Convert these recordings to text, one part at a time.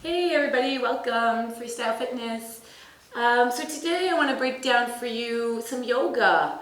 Hey everybody, welcome Freestyle Fitness. So today I want to break down for you some yoga.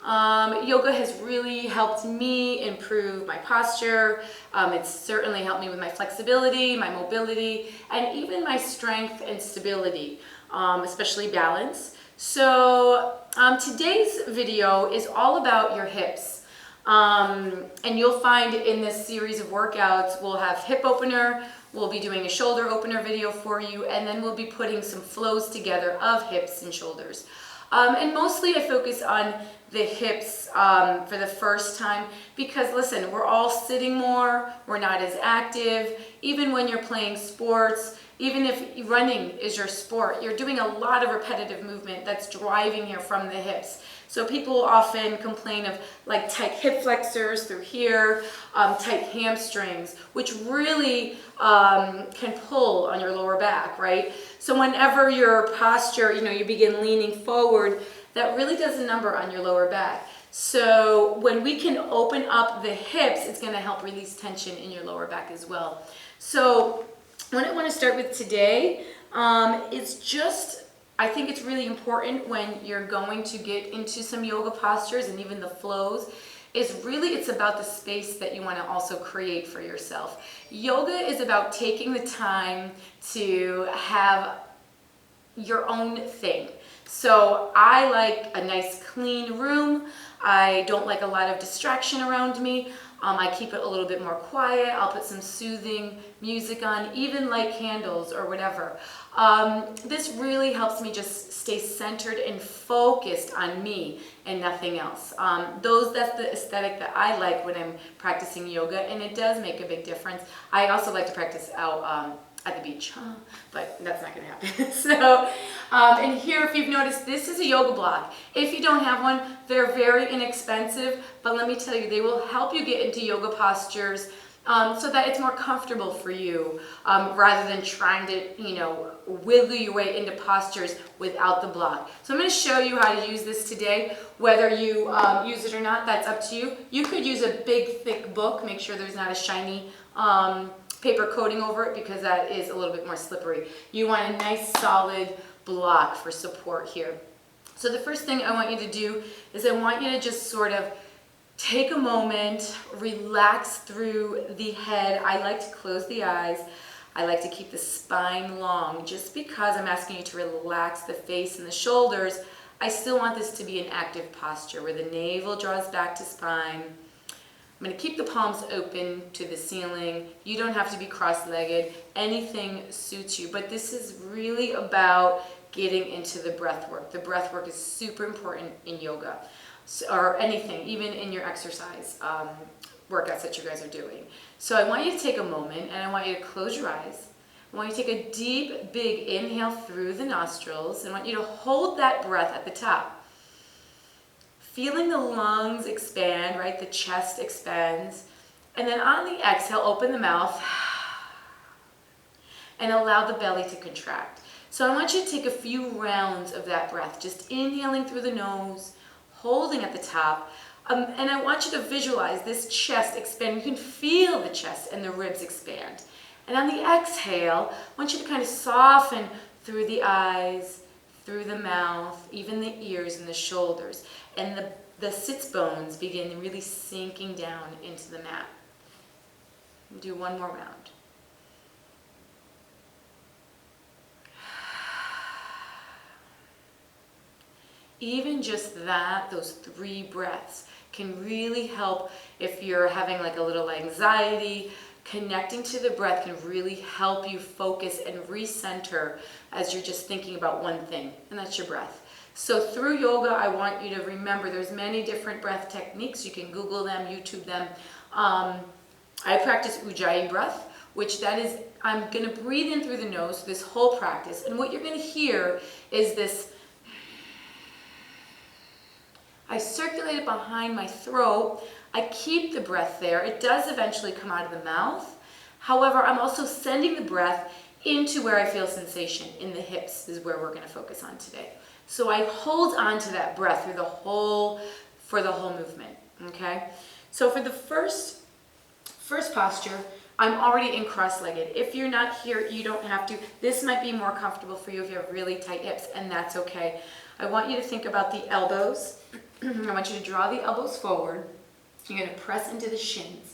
Yoga has really helped me improve my posture. It's certainly helped me with my flexibility, my mobility, and even my strength and stability, especially balance. So today's video is all about your hips. And you'll find in this series of workouts, we'll have hip opener, we'll be doing a shoulder opener video for you, and then we'll be putting some flows together of hips and shoulders. And mostly I focus on the hips for the first time because listen, we're all sitting more, we're not as active. Even when you're playing sports, even if running is your sport, you're doing a lot of repetitive movement that's driving here from the hips. So people often complain of like tight hip flexors through here, tight hamstrings, which really can pull on your lower back, right? So whenever your posture, you begin leaning forward, that really does a number on your lower back. So when we can open up the hips, it's going to help release tension in your lower back as well. So what I want to start with today is just, I think it's really important when you're going to get into some yoga postures and even the flows, it's about the space that you want to also create for yourself. Yoga is about taking the time to have your own thing. So I like a nice clean room. I don't like a lot of distraction around me. I keep it a little bit more quiet. I'll put some soothing music on, even light candles or whatever. This really helps me just stay centered and focused on me and nothing else. That's the aesthetic that I like when I'm practicing yoga, and it does make a big difference. I also like to practice out at the beach, but that's not going to happen. So, and here, if you've noticed, this is a yoga block. If you don't have one, they're very inexpensive, but let me tell you, they will help you get into yoga postures so that it's more comfortable for you, rather than trying to, wiggle your way into postures without the block. So I'm going to show you how to use this today. Whether you use it or not, that's up to you. You could use a big, thick book. Make sure there's not a shiny paper coating over it because that is a little bit more slippery. You want a nice solid block for support here. So the first thing I want you to do is I want you to just sort of take a moment, relax through the head. I like to close the eyes. I like to keep the spine long just because I'm asking you to relax the face and the shoulders. I still want this to be an active posture where the navel draws back to spine. I'm going to keep the palms open to the ceiling. You don't have to be cross-legged. Anything suits you. But this is really about getting into the breath work. The breath work is super important in yoga or anything, even in your exercise workouts that you guys are doing. So I want you to take a moment and I want you to close your eyes. I want you to take a deep, big inhale through the nostrils. I want you to hold that breath at the top. Feeling the lungs expand, right? The chest expands. And then on the exhale, open the mouth and allow the belly to contract. So I want you to take a few rounds of that breath, just inhaling through the nose, holding at the top. And I want you to visualize this chest expand. You can feel the chest and the ribs expand. And on the exhale, I want you to kind of soften through the eyes, through the mouth, even the ears and the shoulders. And the sits bones begin really sinking down into the mat. We'll do one more round. Even just that, those 3 breaths can really help if you're having like a little anxiety. Connecting to the breath can really help you focus and recenter as you're just thinking about one thing, and that's your breath. So through yoga, I want you to remember there's many different breath techniques. You can Google them, YouTube them. I practice Ujjayi breath, which that is, I'm going to breathe in through the nose this whole practice. And what you're going to hear is this, I circulate it behind my throat. I keep the breath there. It does eventually come out of the mouth. However, I'm also sending the breath into where I feel sensation. In the hips is where we're going to focus on today. So I hold on to that breath for the whole movement, okay? So for the first posture, I'm already in cross-legged. If you're not here, you don't have to. This might be more comfortable for you if you have really tight hips, and that's okay. I want you to think about the elbows. I want you to draw the elbows forward. You're going to press into the shins.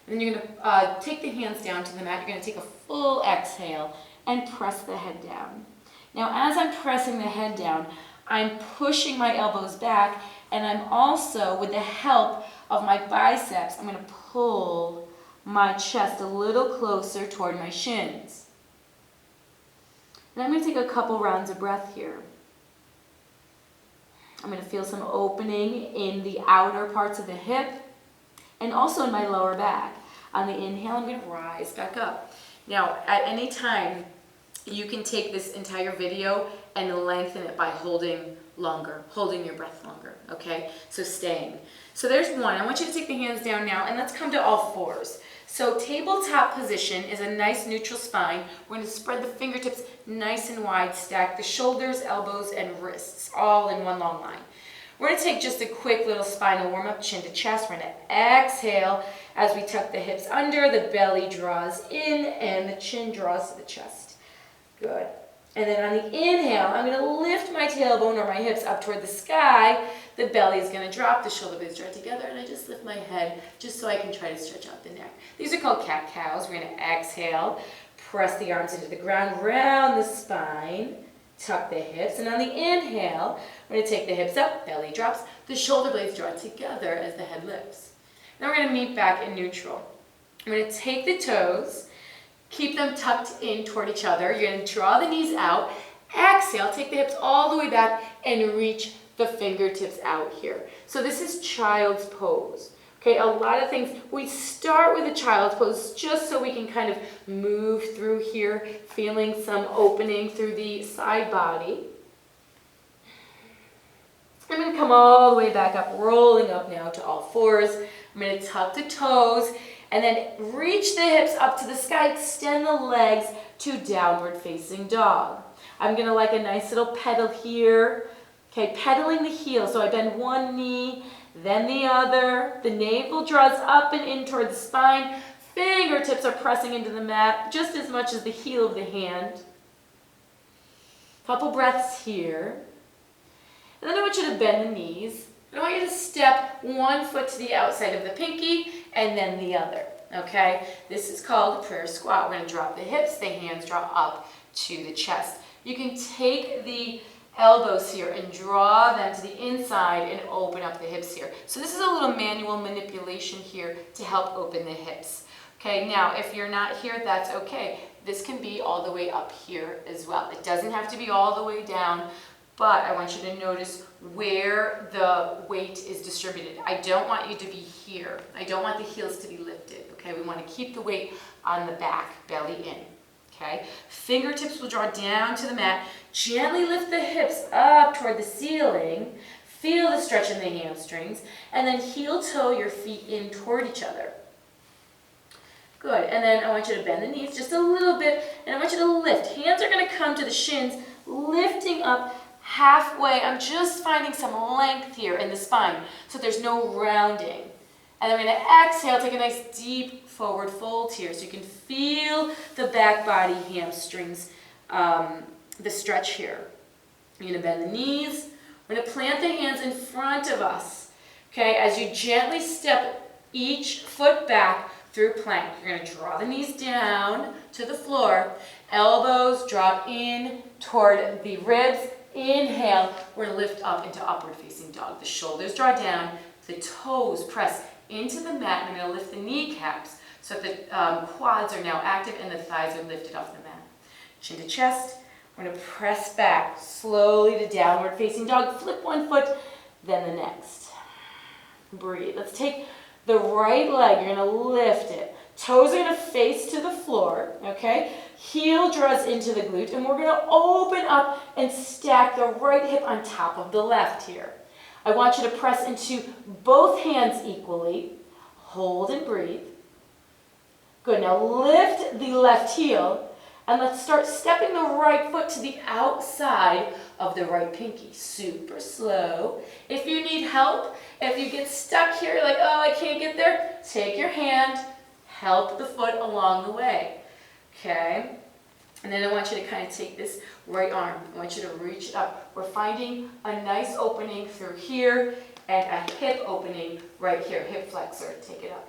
And then you're going to take the hands down to the mat. You're going to take a full exhale and press the head down. Now, as I'm pressing the head down, I'm pushing my elbows back, and I'm also, with the help of my biceps, I'm going to pull my chest a little closer toward my shins. And I'm going to take a couple rounds of breath here. I'm going to feel some opening in the outer parts of the hip and also in my lower back. On the inhale, I'm going to rise back up. Now, at any time, you can take this entire video and lengthen it by holding longer, holding your breath longer, okay? So staying. So there's one. I want you to take the hands down now, and let's come to all fours. So tabletop position is a nice neutral spine. We're going to spread the fingertips nice and wide, stack the shoulders, elbows, and wrists all in one long line. We're going to take just a quick little spinal warm-up, chin to chest. We're going to exhale as we tuck the hips under, the belly draws in, and the chin draws to the chest. Good. And then on the inhale, I'm going to lift my tailbone or my hips up toward the sky. The belly is going to drop, the shoulder blades draw together, and I just lift my head just so I can try to stretch out the neck. These are called cat-cows. We're going to exhale, press the arms into the ground, round the spine, tuck the hips, and on the inhale, we're going to take the hips up, belly drops, the shoulder blades draw together as the head lifts. Now we're going to meet back in neutral. I'm going to take the toes, keep them tucked in toward each other. You're going to draw the knees out, exhale, take the hips all the way back, and reach the fingertips out here. So this is child's pose. Okay, a lot of things, we start with a child's pose just so we can kind of move through here, feeling some opening through the side body. I'm going to come all the way back up, rolling up now to all fours. I'm going to tuck the toes and then reach the hips up to the sky, extend the legs to downward facing dog. I'm going to like a nice little pedal here. Okay, pedaling the heel, so I bend one knee, then the other. The navel draws up and in toward the spine. Fingertips are pressing into the mat just as much as the heel of the hand. Couple breaths here. And then I want you to bend the knees. And I want you to step one foot to the outside of the pinky and then the other. Okay, this is called a prayer squat. We're going to drop the hips, the hands draw up to the chest. You can take the elbows here and draw them to the inside and open up the hips here. So this is a little manual manipulation here to help open the hips. Okay, now if you're not here, that's okay. This can be all the way up here as well. It doesn't have to be all the way down, but I want you to notice where the weight is distributed. I don't want you to be here. I don't want the heels to be lifted. Okay, we want to keep the weight on the back, belly in. Okay, fingertips will draw down to the mat. Gently lift the hips up toward the ceiling. Feel the stretch in the hamstrings. And then heel toe your feet in toward each other. Good. And then I want you to bend the knees just a little bit. And I want you to lift. Hands are going to come to the shins, lifting up halfway. I'm just finding some length here in the spine so there's no rounding. And then we're going to exhale, take a nice deep forward fold here so you can feel the back body, hamstrings, the stretch here. You're going to bend the knees. We're going to plant the hands in front of us. Okay, as you gently step each foot back through plank, you're going to draw the knees down to the floor. Elbows drop in toward the ribs. Inhale, we're going to lift up into upward facing dog. The shoulders draw down, the toes press into the mat. I'm going to lift the kneecaps so the quads are now active and the thighs are lifted off the mat. Chin to chest. We're going to press back slowly to downward facing dog. Flip one foot, then the next. Breathe. Let's take the right leg. You're going to lift it. Toes are going to face to the floor, okay? Heel draws into the glute, and we're going to open up and stack the right hip on top of the left here. I want you to press into both hands equally. Hold and breathe. Good. Now lift the left heel, and let's start stepping the right foot to the outside of the right pinky. Super slow. If you need help, if you get stuck here, like, oh, I can't get there, take your hand, help the foot along the way, okay? And then I want you to kind of take this right arm. I want you to reach it up. We're finding a nice opening through here and a hip opening right here, hip flexor. Take it up.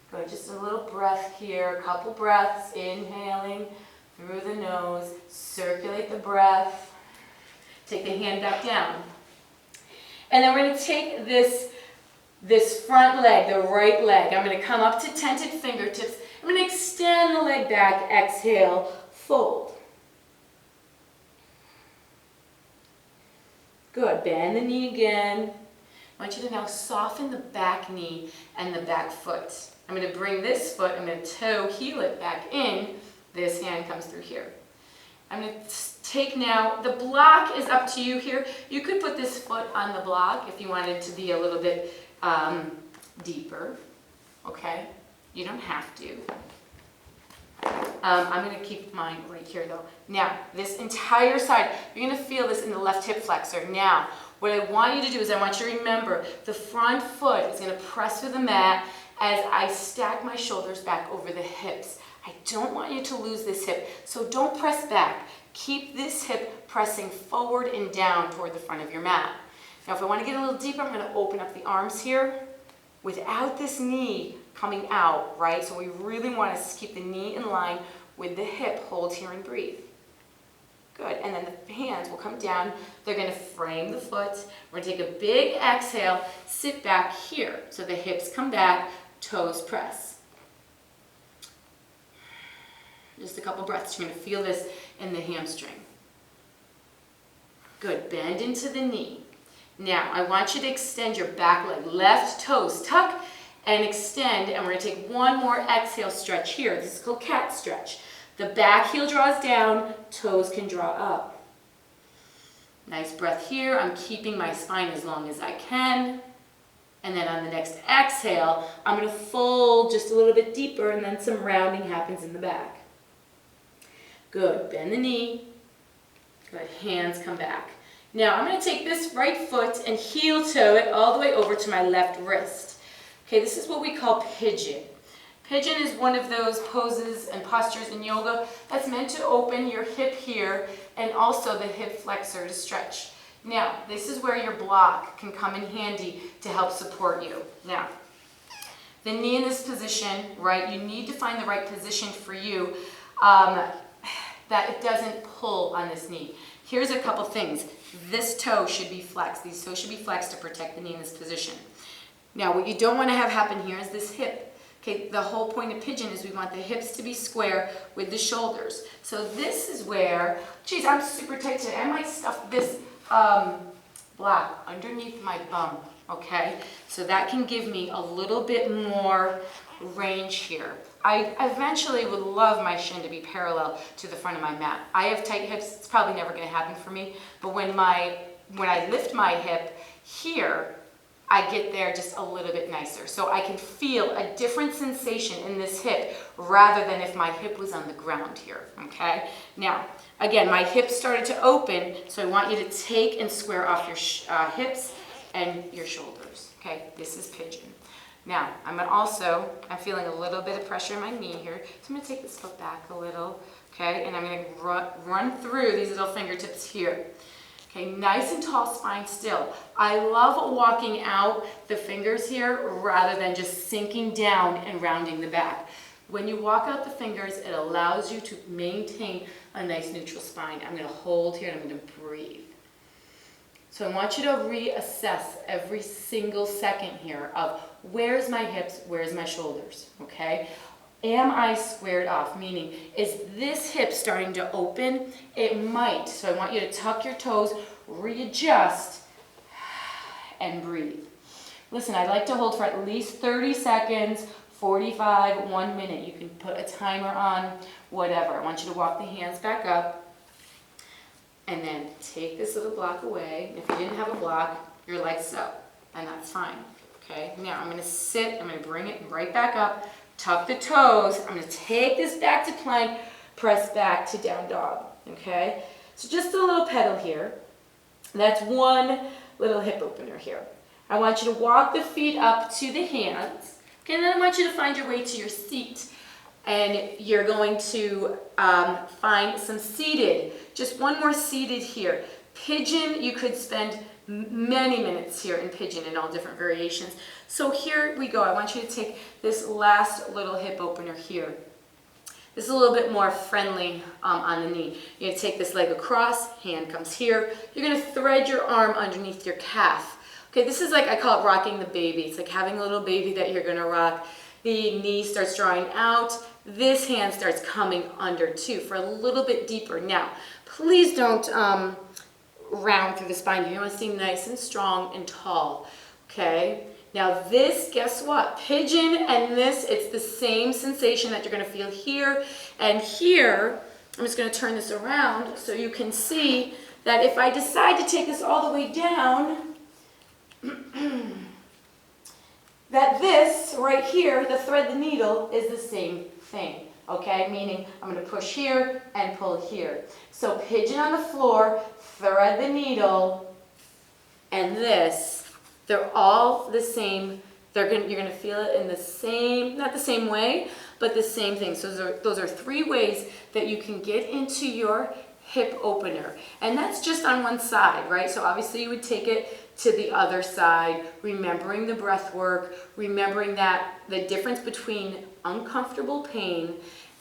Good, just a little breath here, a couple breaths, inhaling through the nose, circulate the breath. Take the hand back down. And then we're going to take this front leg, the right leg. I'm going to come up to tented fingertips. I'm going to extend the leg back, exhale, fold. Good, bend the knee again. I want you to now soften the back knee and the back foot. I'm going to bring this foot, I'm going to toe heel it back in. This hand comes through here. I'm going to take now, the block is up to you here. You could put this foot on the block if you wanted to be a little bit deeper, okay? You don't have to. I'm going to keep mine right here though. Now, this entire side, you're going to feel this in the left hip flexor. Now, what I want you to do is I want you to remember the front foot is going to press through the mat as I stack my shoulders back over the hips. I don't want you to lose this hip, so don't press back. Keep this hip pressing forward and down toward the front of your mat. Now, if I want to get a little deeper, I'm going to open up the arms here without this knee coming out, right? So we really want to keep the knee in line with the hip. Hold here and breathe. Good, and then the hands will come down. They're going to frame the foot. We're going to take a big exhale, sit back here. So the hips come back, toes press. Just a couple breaths. You're going to feel this in the hamstring. Good, bend into the knee. Now, I want you to extend your back leg, left toes tuck and extend, and we're going to take one more exhale stretch here. This is called cat stretch. The back heel draws down, toes can draw up. Nice breath here. I'm keeping my spine as long as I can. And then on the next exhale, I'm going to fold just a little bit deeper, and then some rounding happens in the back. Good, bend the knee. Good, hands come back. Now I'm going to take this right foot and heel toe it all the way over to my left wrist. Okay, this is what we call pigeon. Pigeon is one of those poses and postures in yoga that's meant to open your hip here and also the hip flexor to stretch. Now, this is where your block can come in handy to help support you. Now, the knee in this position, right, you need to find the right position for you that it doesn't pull on this knee. Here's a couple things. This toe should be flexed. These toes should be flexed to protect the knee in this position. Now, what you don't want to have happen here is this hip. Okay, the whole point of pigeon is we want the hips to be square with the shoulders. So this is where, geez, I'm super tight today. I might stuff this block underneath my bum, okay? So that can give me a little bit more range here. I eventually would love my shin to be parallel to the front of my mat. I have tight hips, it's probably never gonna happen for me, but when I lift my hip here, I get there just a little bit nicer. So I can feel a different sensation in this hip rather than if my hip was on the ground here, okay? Now, again, my hips started to open, so I want you to take and square off your hips and your shoulders, okay? This is pigeon. Now, I'm feeling a little bit of pressure in my knee here, so I'm gonna take this foot back a little, okay? And I'm gonna run through these little fingertips here. Okay, nice and tall spine still. I love walking out the fingers here rather than just sinking down and rounding the back. When you walk out the fingers, it allows you to maintain a nice neutral spine. I'm going to hold here and I'm going to breathe. So I want you to reassess every single second here of where's my hips, where's my shoulders, okay? Am I squared off? Meaning, is this hip starting to open? It might. So I want you to tuck your toes, readjust, and breathe. Listen, I like to hold for at least 30 seconds, 45, 1 minute. You can put a timer on, whatever. I want you to walk the hands back up, and then take this little block away. If you didn't have a block, you're like so, and that's fine. Okay, now I'm going to sit, I'm going to bring it right back up, tuck the toes, I'm going to take this back to plank, press back to down dog, okay? So just a little pedal here. That's one little hip opener here. I want you to walk the feet up to the hands, Okay, and then I want you to find your way to your seat. And you're going to find some seated, just one more seated here. Pigeon, you could spend many minutes here in pigeon in all different variations. So here we go. I want you to take this last little hip opener here. This is a little bit more friendly on the knee. You're going to take this leg across, hand comes here. You're going to thread your arm underneath your calf. Okay, this is like, I call it rocking the baby. It's like having a little baby that you're going to rock. The knee starts drawing out. This hand starts coming under too for a little bit deeper. Now, please don't round through the spine here. You want to stay nice and strong and tall. Okay? Now this, guess what? Pigeon and this, it's the same sensation that you're going to feel here and here. I'm just going to turn this around so you can see that if I decide to take this all the way down, that this right here, the thread the needle, is the same thing. Okay, meaning I'm going to push here and pull here. So pigeon on the floor, thread the needle, and this, they're all the same. You're going to feel it in the same, not the same way, but the same thing. So those are 3 ways that you can get into your hip opener. And that's just on one side, right? So obviously you would take it to the other side, remembering the breath work, remembering that the difference between uncomfortable pain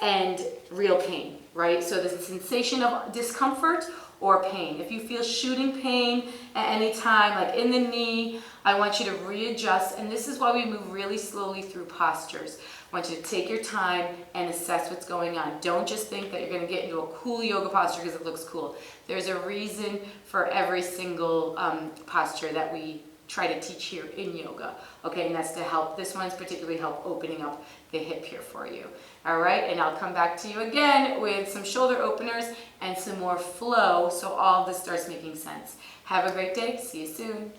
and real pain, right? So the sensation of discomfort or pain. If you feel shooting pain at any time, like in the knee, I want you to readjust, and this is why we move really slowly through postures. I want you to take your time and assess what's going on. Don't just think that you're going to get into a cool yoga posture because it looks cool. There's a reason for every single posture that we try to teach here in yoga. Okay, and that's to help, this one's particularly help opening up the hip here for you. All right, and I'll come back to you again with some shoulder openers and some more flow so all of this starts making sense. Have a great day. See you soon.